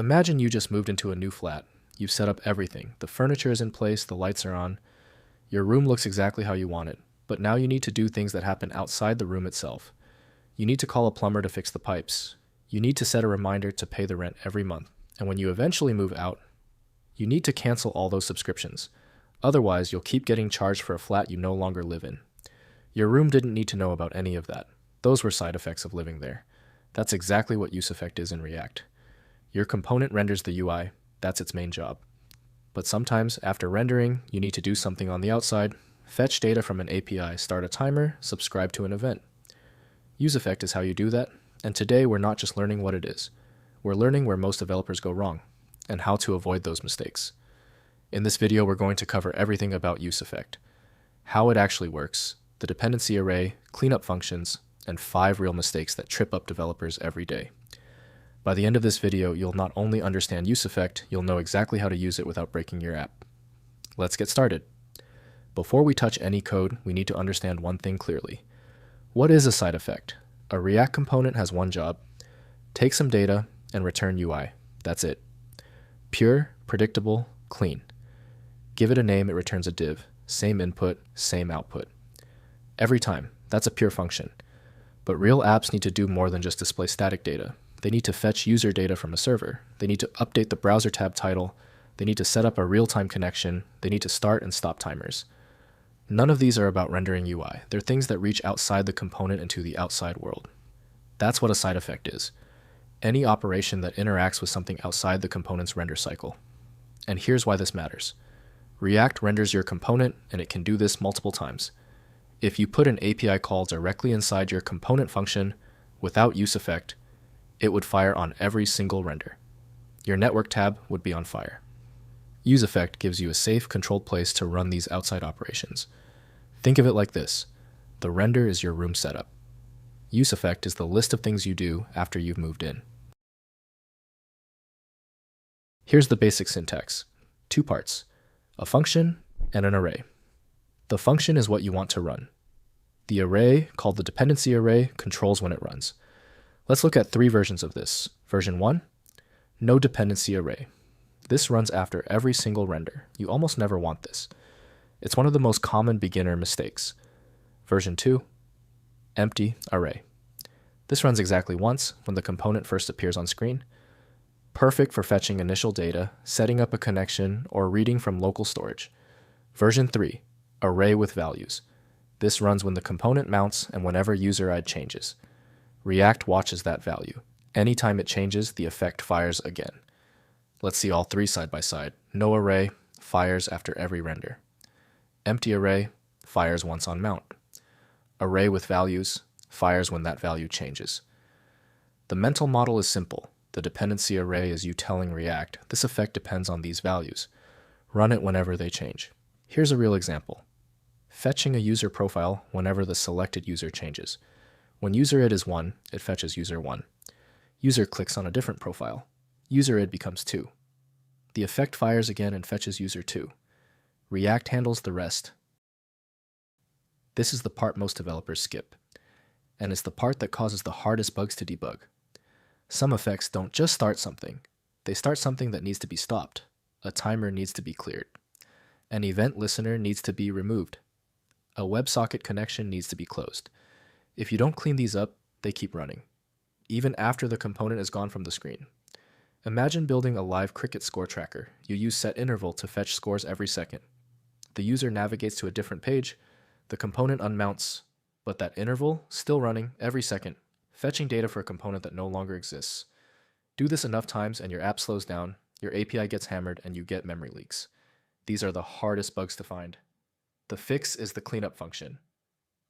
Imagine you just moved into a new flat. You've set up everything. The furniture is in place, the lights are on. Your room looks exactly how you want it. But now you need to do things that happen outside the room itself. You need to call a plumber to fix the pipes. You need to set a reminder to pay the rent every month. And when you eventually move out, you need to cancel all those subscriptions. Otherwise, you'll keep getting charged for a flat you no longer live in. Your room didn't need to know about any of that. Those were side effects of living there. That's exactly what useEffect is in React. Your component renders the UI. That's its main job. But sometimes, after rendering, you need to do something on the outside, fetch data from an API, start a timer, subscribe to an event. useEffect is how you do that, and today we're not just learning what it is. We're learning where most developers go wrong, and how to avoid those mistakes. In this video, we're going to cover everything about useEffect, how it actually works, the dependency array, cleanup functions, and 5 real mistakes that trip up developers every day. By the end of this video, you'll not only understand useEffect, you'll know exactly how to use it without breaking your app. Let's get started. Before we touch any code, we need to understand one thing clearly. What is a side effect? A React component has one job: take some data and return UI. That's it. Pure, predictable, clean. Give it a name, it returns a div. Same input, same output. Every time. That's a pure function. But real apps need to do more than just display static data. They need to fetch user data from a server. They need to update the browser tab title. They need to set up a real-time connection. They need to start and stop timers. None of these are about rendering UI. They're things that reach outside the component into the outside world. That's what a side effect is. Any operation that interacts with something outside the component's render cycle. And here's why this matters. React renders your component, and it can do this multiple times. If you put an API call directly inside your component function without useEffect, it would fire on every single render. Your network tab would be on fire. useEffect gives you a safe, controlled place to run these outside operations. Think of it like this. The render is your room setup. useEffect is the list of things you do after you've moved in. Here's the basic syntax. 2 parts. A function and an array. The function is what you want to run. The array, called the dependency array, controls when it runs. Let's look at 3 versions of this. Version 1, no dependency array. This runs after every single render. You almost never want this. It's one of the most common beginner mistakes. Version 2, empty array. This runs exactly once when the component first appears on screen. Perfect for fetching initial data, setting up a connection, or reading from local storage. Version 3, array with values. This runs when the component mounts and whenever user ID changes. React watches that value. Anytime it changes, the effect fires again. Let's see all 3 side by side. No array fires after every render. Empty array fires once on mount. Array with values fires when that value changes. The mental model is simple. The dependency array is you telling React, this effect depends on these values. Run it whenever they change. Here's a real example. Fetching a user profile whenever the selected user changes. When user ID is 1, it fetches user 1. User clicks on a different profile. User ID becomes 2. The effect fires again and fetches user 2. React handles the rest. This is the part most developers skip. And it's the part that causes the hardest bugs to debug. Some effects don't just start something. They start something that needs to be stopped. A timer needs to be cleared. An event listener needs to be removed. A WebSocket connection needs to be closed. If you don't clean these up, they keep running, even after the component is gone from the screen. Imagine building a live cricket score tracker. You use setInterval to fetch scores every second. The user navigates to a different page, the component unmounts, but that interval still running every second, fetching data for a component that no longer exists. Do this enough times and your app slows down, your API gets hammered, and you get memory leaks. These are the hardest bugs to find. The fix is the cleanup function.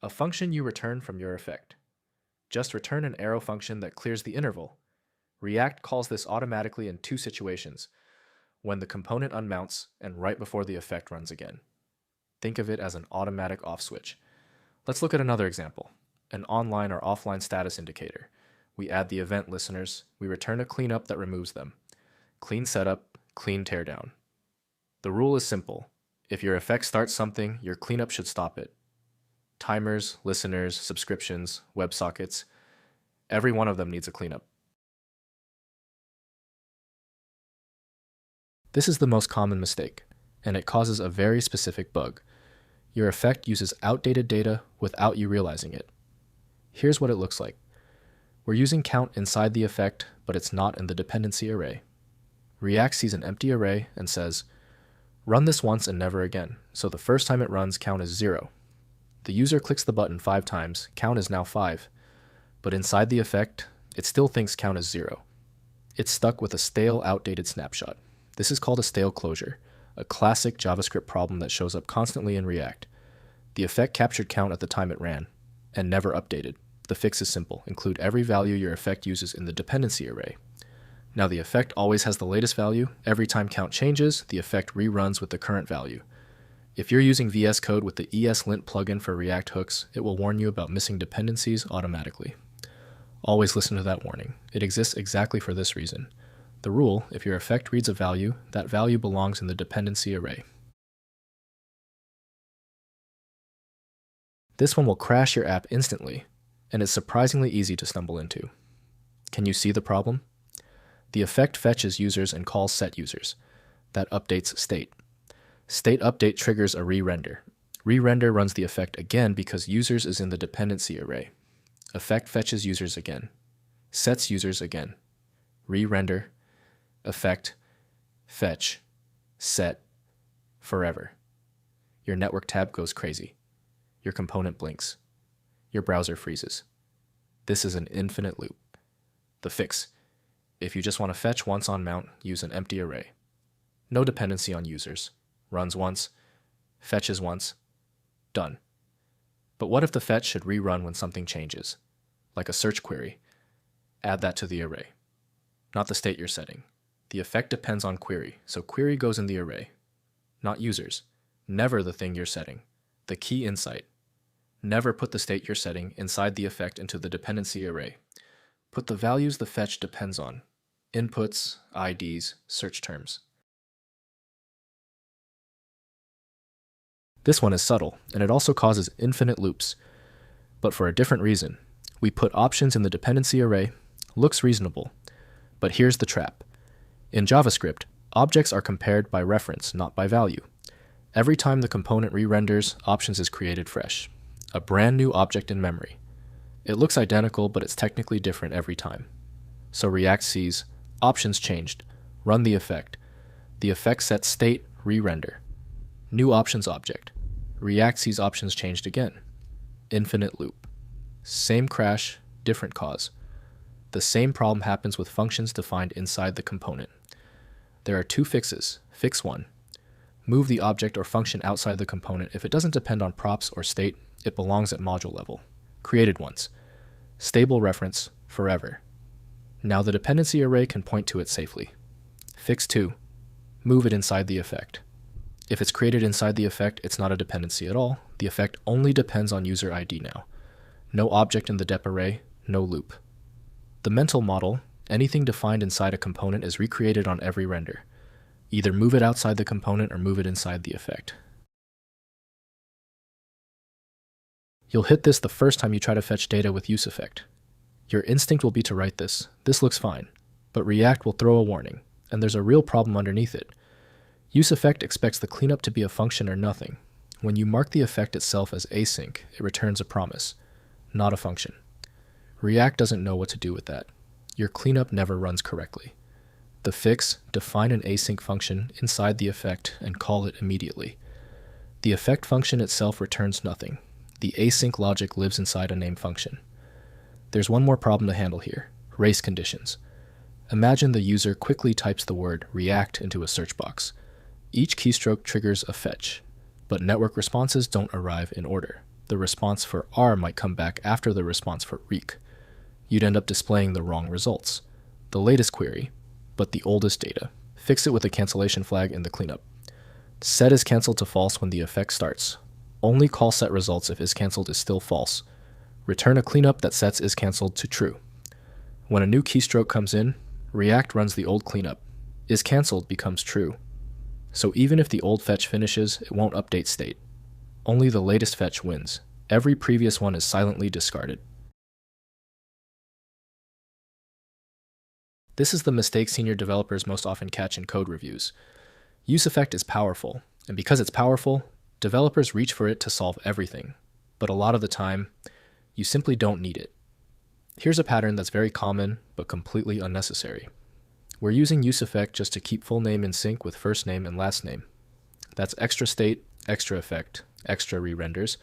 A function you return from your effect. Just return an arrow function that clears the interval. React calls this automatically in 2 situations, when the component unmounts and right before the effect runs again. Think of it as an automatic off switch. Let's look at another example, an online or offline status indicator. We add the event listeners, we return a cleanup that removes them. Clean setup, clean teardown. The rule is simple. If your effect starts something, your cleanup should stop it. Timers, listeners, subscriptions, WebSockets, every one of them needs a cleanup. This is the most common mistake, and it causes a very specific bug. Your effect uses outdated data without you realizing it. Here's what it looks like. We're using count inside the effect, but it's not in the dependency array. React sees an empty array and says, run this once and never again, so the first time it runs, count is 0. The user clicks the button 5 times, count is now 5. But inside the effect, it still thinks count is 0. It's stuck with a stale, outdated snapshot. This is called a stale closure, a classic JavaScript problem that shows up constantly in React. The effect captured count at the time it ran, and never updated. The fix is simple. Include every value your effect uses in the dependency array. Now the effect always has the latest value. Every time count changes, the effect reruns with the current value. If you're using VS Code with the ESLint plugin for React hooks, it will warn you about missing dependencies automatically. Always listen to that warning. It exists exactly for this reason. The rule, if your effect reads a value, that value belongs in the dependency array. This one will crash your app instantly, and it's surprisingly easy to stumble into. Can you see the problem? The effect fetches users and calls set users. That updates state. State update triggers a re-render. Re-render runs the effect again because users is in the dependency array. Effect fetches users again. Sets users again. Re-render. Effect. Fetch. Set. Forever. Your network tab goes crazy. Your component blinks. Your browser freezes. This is an infinite loop. The fix. If you just want to fetch once on mount, use an empty array. No dependency on users. Runs once. Fetches once. Done. But what if the fetch should rerun when something changes? Like a search query. Add that to the array. Not the state you're setting. The effect depends on query, so query goes in the array. Not users. Never the thing you're setting. The key insight. Never put the state you're setting inside the effect into the dependency array. Put the values the fetch depends on. Inputs, IDs, search terms. This one is subtle, and it also causes infinite loops. But for a different reason. We put options in the dependency array. Looks reasonable. But here's the trap. In JavaScript, objects are compared by reference, not by value. Every time the component re-renders, options is created fresh. A brand new object in memory. It looks identical, but it's technically different every time. So React sees, options changed. Run the effect. The effect sets state, re-render. New options object. React sees options changed again. Infinite loop. Same crash, different cause. The same problem happens with functions defined inside the component. There are 2 fixes. Fix 1. Move the object or function outside the component. If it doesn't depend on props or state, it belongs at module level. Created once. Stable reference, forever. Now the dependency array can point to it safely. Fix 2. Move it inside the effect. If it's created inside the effect, it's not a dependency at all. The effect only depends on user ID now. No object in the dep array, no loop. The mental model, anything defined inside a component is recreated on every render. Either move it outside the component or move it inside the effect. You'll hit this the first time you try to fetch data with useEffect. Your instinct will be to write this. This looks fine. But React will throw a warning, and there's a real problem underneath it. useEffect expects the cleanup to be a function or nothing. When you mark the effect itself as async, it returns a promise, not a function. React doesn't know what to do with that. Your cleanup never runs correctly. The fix, define an async function inside the effect and call it immediately. The effect function itself returns nothing. The async logic lives inside a name function. There's one more problem to handle here, race conditions. Imagine the user quickly types the word React into a search box. Each keystroke triggers a fetch, but network responses don't arrive in order. The response for R might come back after the response for Req. You'd end up displaying the wrong results. The latest query, but the oldest data. Fix it with a cancellation flag in the cleanup. Set is canceled to false when the effect starts. Only call set results if isCanceled is still false. Return a cleanup that sets isCanceled to true. When a new keystroke comes in, React runs the old cleanup. IsCanceled becomes true. So even if the old fetch finishes, it won't update state. Only the latest fetch wins. Every previous one is silently discarded. This is the mistake senior developers most often catch in code reviews. useEffect is powerful, and because it's powerful, developers reach for it to solve everything, but a lot of the time, you simply don't need it. Here's a pattern that's very common, but completely unnecessary. We're using useEffect just to keep full name in sync with first name and last name. That's extra state, extra effect, extra re-renders,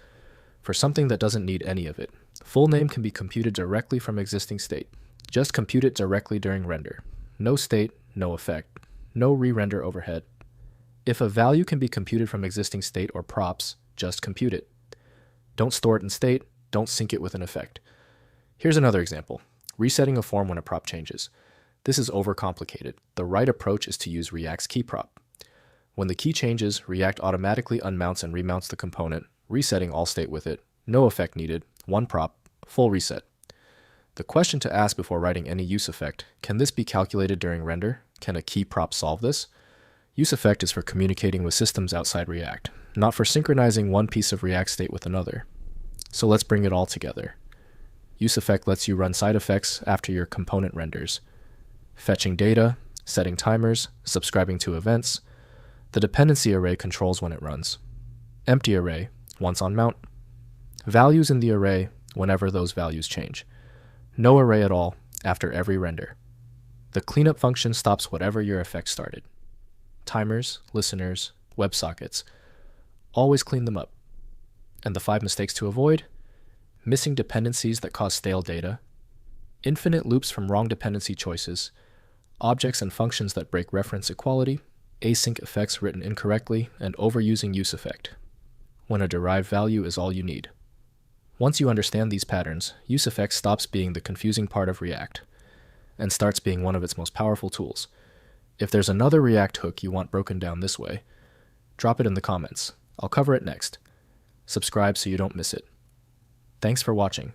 for something that doesn't need any of it. Full name can be computed directly from existing state. Just compute it directly during render. No state, no effect, no re-render overhead. If a value can be computed from existing state or props, just compute it. Don't store it in state, don't sync it with an effect. Here's another example. Resetting a form when a prop changes. This is overcomplicated. The right approach is to use React's key prop. When the key changes, React automatically unmounts and remounts the component, resetting all state with it, no effect needed, one prop, full reset. The question to ask before writing any useEffect, can this be calculated during render? Can a key prop solve this? useEffect is for communicating with systems outside React, not for synchronizing one piece of React state with another. So let's bring it all together. useEffect lets you run side effects after your component renders. Fetching data, setting timers, subscribing to events. The dependency array controls when it runs. Empty array, once on mount. Values in the array whenever those values change. No array at all after every render. The cleanup function stops whatever your effect started. Timers, listeners, WebSockets. Always clean them up. And the 5 mistakes to avoid? Missing dependencies that cause stale data. Infinite loops from wrong dependency choices. Objects and functions that break reference equality. Async effects written incorrectly, and overusing useEffect, when a derived value is all you need. Once you understand these patterns, useEffect stops being the confusing part of React and starts being one of its most powerful tools. If there's another React hook you want broken down this way, drop it in the comments. I'll cover it next. Subscribe so you don't miss it. Thanks for watching.